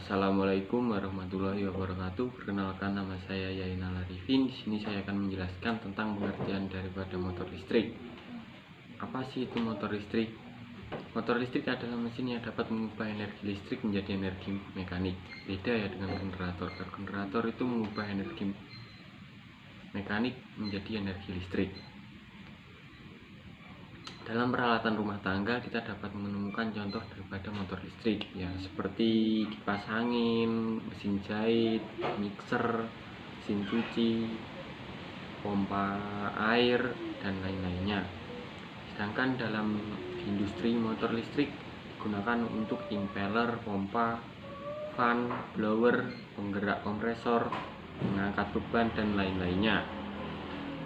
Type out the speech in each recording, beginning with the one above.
Assalamualaikum warahmatullahi wabarakatuh. Perkenalkan, nama saya Yainal Arifin. Di sini saya akan menjelaskan tentang pengertian daripada motor listrik. Apa sih itu motor listrik? Motor listrik adalah mesin yang dapat mengubah energi listrik menjadi energi mekanik. Beda ya dengan generator. Generator itu mengubah energi mekanik menjadi energi listrik. Dalam peralatan rumah tangga kita dapat menemukan contoh daripada motor listrik ya, seperti kipas angin, mesin jahit, mixer, mesin cuci, pompa air, dan lain-lainnya. Sedangkan dalam industri motor listrik digunakan untuk impeller, pompa, fan, blower, penggerak kompresor, mengangkat beban, dan lain-lainnya.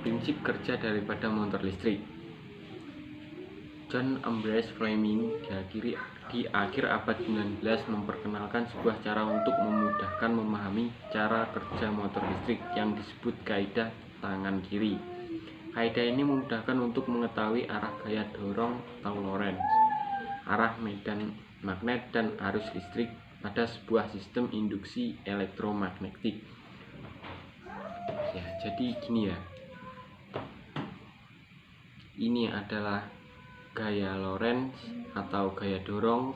Prinsip kerja daripada motor listrik. John Ambrose Fleming di akhir abad 19 memperkenalkan sebuah cara untuk memudahkan memahami cara kerja motor listrik yang disebut kaidah tangan kiri. Kaidah ini memudahkan untuk mengetahui arah gaya dorong atau Lorentz, arah medan magnet, dan arus listrik pada sebuah sistem induksi elektromagnetik. Ya, jadi gini ya. Ini adalah gaya Lorentz atau gaya dorong,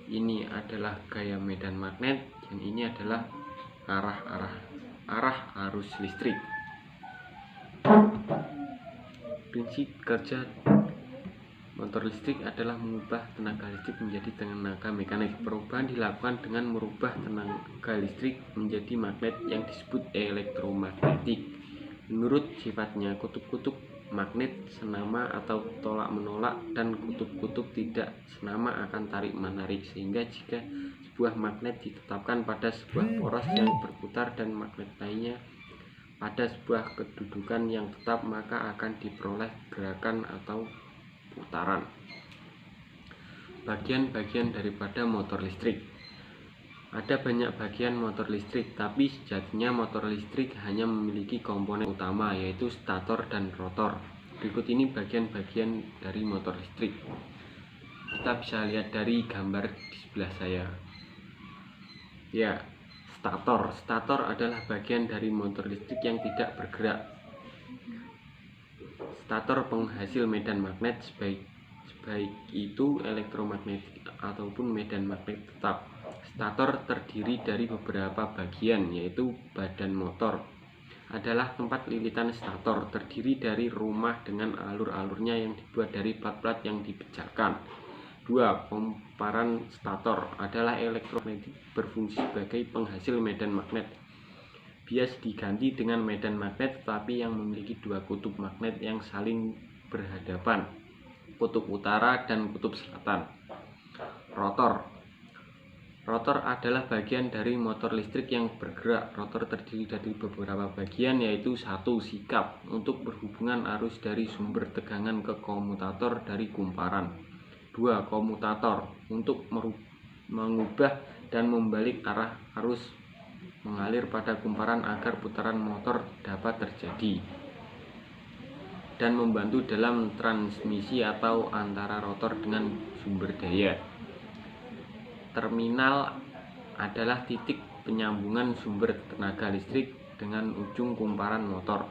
ini adalah gaya medan magnet, dan ini adalah arah arus listrik. Prinsip kerja motor listrik adalah mengubah tenaga listrik menjadi tenaga mekanik. Perubahan dilakukan dengan merubah tenaga listrik menjadi magnet yang disebut elektromagnetik. Menurut sifatnya, kutub-kutub magnet senama atau tolak menolak, dan kutub-kutub tidak senama akan tarik menarik, sehingga jika sebuah magnet ditetapkan pada sebuah poros yang berputar dan magnet lainnya pada sebuah kedudukan yang tetap, maka akan diperoleh gerakan atau putaran. Bagian-bagian daripada motor listrik. Ada banyak bagian motor listrik, tapi sejatinya motor listrik hanya memiliki komponen utama, yaitu stator dan rotor. Berikut ini bagian-bagian dari motor listrik. Kita bisa lihat dari gambar di sebelah saya. Ya, stator. Stator adalah bagian dari motor listrik yang tidak bergerak. Stator penghasil medan magnet, sebaik itu elektromagnetik ataupun medan magnet tetap. Stator terdiri dari beberapa bagian, yaitu badan motor adalah tempat lilitan stator, terdiri dari rumah dengan alur-alurnya yang dibuat dari plat-plat yang dipecahkan. 2. Komparan stator adalah elektromagnetik, berfungsi sebagai penghasil medan magnet. Bias diganti dengan medan magnet tetapi yang memiliki dua kutub magnet yang saling berhadapan, kutub utara dan kutub selatan. Rotor adalah bagian dari motor listrik yang bergerak. Rotor terdiri dari beberapa bagian, yaitu 1. Sikap untuk berhubungan arus dari sumber tegangan ke komutator dari kumparan. 2. Komutator untuk mengubah dan membalik arah arus mengalir pada kumparan agar putaran motor dapat terjadi dan membantu dalam transmisi atau antara rotor dengan sumber daya. Terminal adalah titik penyambungan sumber tenaga listrik dengan ujung kumparan motor.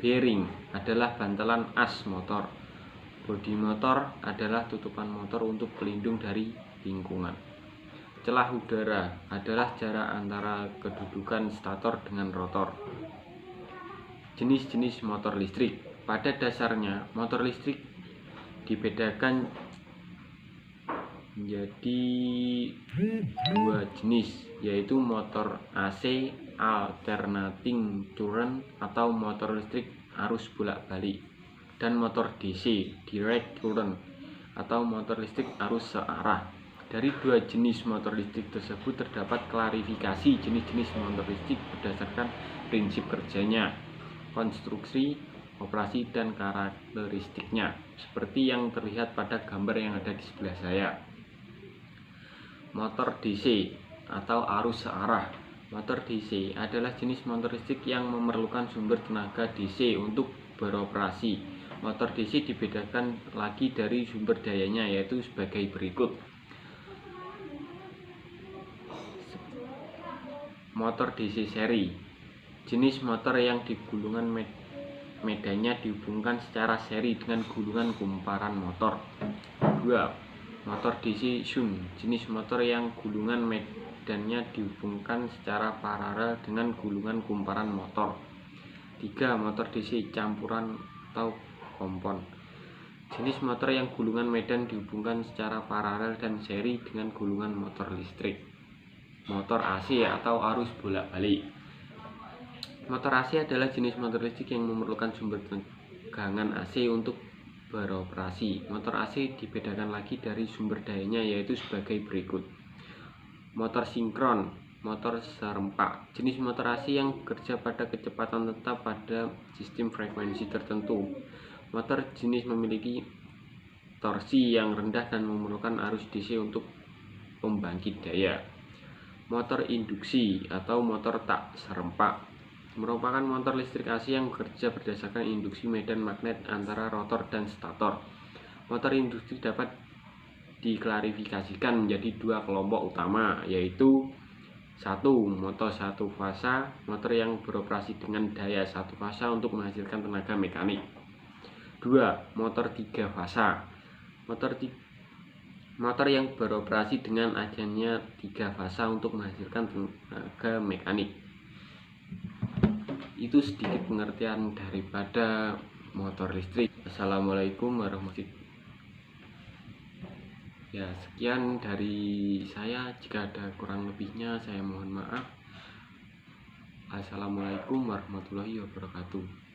Bearing adalah bantalan as motor. Bodi motor adalah tutupan motor untuk pelindung dari lingkungan. Celah udara adalah jarak antara kedudukan stator dengan rotor. Jenis-jenis motor listrik. Pada dasarnya, motor listrik dibedakan menjadi dua jenis, yaitu motor AC alternating current atau motor listrik arus bolak-balik, dan motor DC direct current atau motor listrik arus searah. Dari dua jenis motor listrik tersebut terdapat klarifikasi jenis-jenis motor listrik berdasarkan prinsip kerjanya, konstruksi, operasi, dan karakteristiknya, seperti yang terlihat pada gambar yang ada di sebelah saya. Motor DC atau arus searah. Motor DC adalah jenis motor listrik yang memerlukan sumber tenaga DC untuk beroperasi. Motor DC dibedakan lagi dari sumber dayanya, yaitu sebagai berikut. Motor DC seri, jenis motor yang di gulungan medannya dihubungkan secara seri dengan gulungan kumparan motor. 2. Motor DC shunt, jenis motor yang gulungan medannya dihubungkan secara paralel dengan gulungan kumparan motor. 3. Motor DC campuran atau kompon, jenis motor yang gulungan medan dihubungkan secara paralel dan seri dengan gulungan motor listrik. Motor AC atau arus bolak-balik. Motor AC adalah jenis motor listrik yang memerlukan sumber tegangan AC untuk beroperasi. Motor AC dibedakan lagi dari sumber dayanya, yaitu sebagai berikut. Motor sinkron, motor serempak, jenis motor AC yang bekerja pada kecepatan tetap pada sistem frekuensi tertentu. Motor jenis memiliki torsi yang rendah dan memerlukan arus DC untuk pembangkit daya. Motor induksi atau motor tak serempak merupakan motor listrik AC yang bekerja berdasarkan induksi medan magnet antara rotor dan stator. Motor induksi dapat diklarifikasikan menjadi dua kelompok utama, yaitu 1. Motor satu fasa, motor yang beroperasi dengan daya satu fasa untuk menghasilkan tenaga mekanik. 2. Motor tiga fasa, motor yang beroperasi dengan adanya tiga fasa untuk menghasilkan tenaga mekanik. Itu sedikit pengertian daripada motor listrik. Assalamualaikum warahmatullahi wabarakatuh. Ya, sekian dari saya. Jika ada kurang lebihnya saya mohon maaf. Assalamualaikum warahmatullahi wabarakatuh.